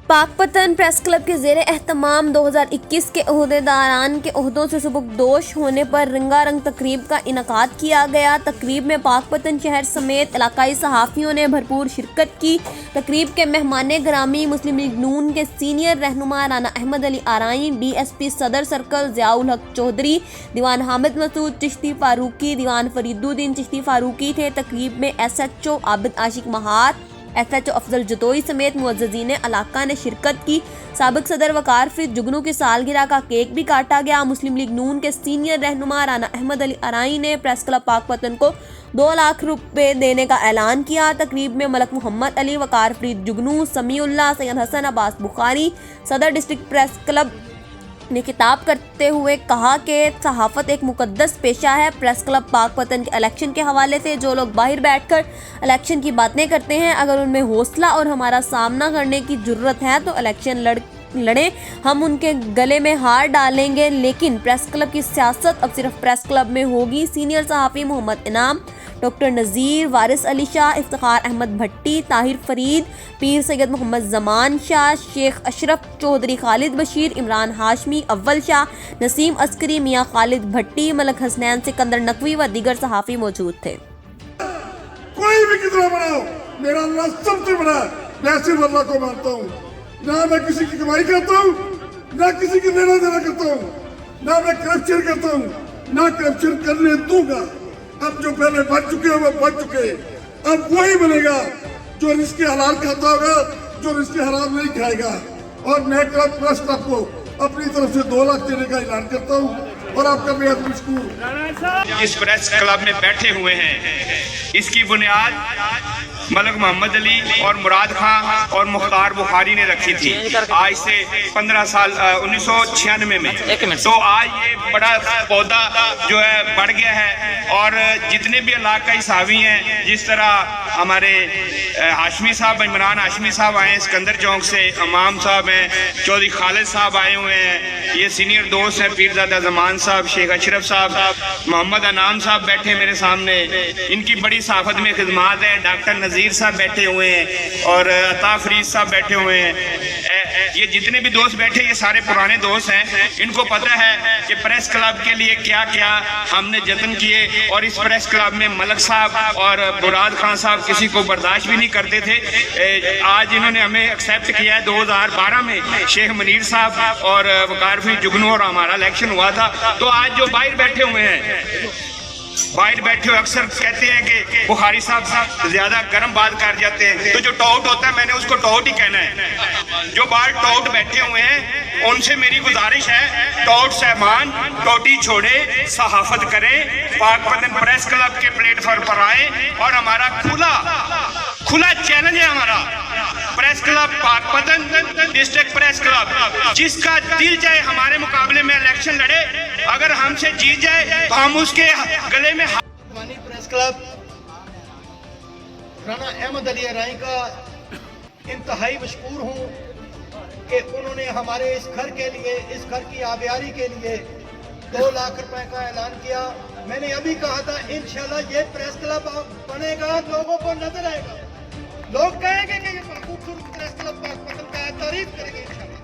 Pakpattan press club के ज़ेरे एहतमाम 2021 के ओहदेदारान के ओहदों से सुबुकदोश होने पर रंगारंग तकरीब का इनकाद किया गया। तकरीब में पाकपतन शहर समेत इलाकाई सहाफ़ियों ने भरपूर शिरकत की। तकरीब के मेहमान ग्रामी मुस्लिम लीग नून के सीनियर रहनुमा राना अहमद अली आराई, DSP सदर सर्कल ज़ियाउल हक चौधरी, दीवान हामिद मसूद चिश्ती फारूकी, दीवान फरीदुद्दीन चिश्ती फारूकी थे। तकरीब में SHO आबिद आशिक महात, SHO अफजल जतोई समेत मुअज़्ज़ज़ीन इलाका ने शिरकत की। साबिक सदर वकार फरीद जुगनू की सालगिरह का केक भी काटा गया। मुस्लिम लीग नून के सीनियर रहनुमा राना अहमद अली आराई ने प्रेस क्लब पाकपतन को 2 लाख रुपए देने का ऐलान किया। तकरीब में मलक मोहम्मद अली, वकार फरीद जुगनू, समीउल्लाह, सैयद हसन अब्बास बुखारी, सदर डिस्ट्रिक्ट प्रेस क्लब ने खिताब करते हुए कहा कि सहाफ़त एक मुकद्दस पेशा है। प्रेस क्लब पाकपतन के इलेक्शन के हवाले से जो लोग बाहर बैठकर इलेक्शन की बातें करते हैं, अगर उनमें हौसला और हमारा सामना करने की ज़रूरत है तो इलेक्शन लड़ें, हम उनके गले में हार डालेंगे। लेकिन प्रेस क्लब की सियासत अब सिर्फ प्रेस क्लब में होगी। सीनियर सहाफ़ी मोहम्मद इनाम, डॉक्टर नज़ीर, वारिस अली शाह, इफ्तिखार अहमद भट्टी, ताहिर फरीद, पीर सैयद मोहम्मद जमान शाह, शेख अशरफ चौधरी, खालिद बशीर, इमरान हाशमी, अव्वल शाह, नसीम अस्करी, मियाँ खालिद भट्टी, मलक हसनैन, सिकंदर नकवी व दीगर सहाफ़ी मौजूद थे। कोई भी कितना बड़ा हो, मेरा अल्लाह सबसे बड़ा है। मैं सिर्फ अल्लाह को मानता हूँ। ना मैं किसी की कमाई करता हूँ, ना किसी की लेना देना करता हूँ, ना मैं करप्शन करता हूँ, ना करप्शन करने दूंगा। अब जो पहले बच चुके हैं वो बच चुके। अब वही बनेगा जो रिस्क हलाल खाता होगा, जो रिस्क हलाल नहीं खाएगा। और मैं क्लब प्रेस क्लब को अपनी तरफ से 2 लाख देने का ऐलान करता हूँ और आपका बेहद मशकूर। जिस प्रेस क्लब में बैठे हुए हैं, इसकी बुनियाद मलक मोहम्मद अली और मुराद खां और मुख्तार बुखारी ने रखी थी आज से 15 साल 1996 में। तो आज ये बड़ा पौधा जो है बढ़ गया है और जितने भी इलाकाई सावी हैं, जिस तरह हमारे हाशमी साहब, इमरान हाशमी साहब आए हैं सिकंदर चौक से, इमाम साहब हैं, चौधरी खालिद साहब आए हुए हैं, ये सीनियर दोस्त हैं, पीरजादा जमान साहब, शेख अशरफ साहब, मोहम्मद अनाम साहब बैठे मेरे सामने, इनकी बड़ी साफत में खिदमात है। डॉक्टर नज़ीर साहब बैठे हुए हैं और अता फरीद साहब बैठे हुए हैं। ये जितने भी दोस्त बैठे, ये सारे पुराने दोस्त हैं। इनको पता है कि प्रेस क्लब के लिए क्या क्या हमने जतन किए और इस प्रेस क्लब में मलक साहब और मुराद खान साहब किसी को बर्दाश्त भी नहीं करते थे। आज इन्होंने हमें एक्सेप्ट किया है। 2012 में शेख मनीर साहब और वकार फरीद जुगनू और हमारा इलेक्शन हुआ था। तो आज जो बाहर बैठे हुए हैं, बाहर बैठे हुए अक्सर कहते हैं कि बुखारी साहब ज्यादा गर्म बात कर जाते हैं, तो जो टॉट होता है मैंने उसको टॉट ही कहना है। जो बाहर टॉट बैठे हुए हैं उनसे मेरी गुजारिश है, टॉट सहमान टोटी छोड़े, सहाफत करें, पाकपतन प्रेस क्लब के प्लेटफॉर्म पर आए और हमारा खुला चैलेंज है हमारा press club Pakpattan district press club, जिसका दिल चाहे हमारे मुकाबले में इलेक्शन लड़े, अगर हमसे जीत जाए तो हम उसके गले में प्रेस क्लब राना अहमद अली आराई का इंतहाई मशकूर हूँ कि उन्होंने हमारे इस घर के लिए, इस घर की आबियारी के लिए 2 लाख रुपए का ऐलान किया। मैंने अभी कहा था इंशाल्लाह ये प्रेस क्लब बनेगा, लोगों को नजर आएगा, लोग कहेंगे कि ये खूबसूरत प्रेस क्लब पाकपतन का तारीफ करेंगे इंशाल्लाह।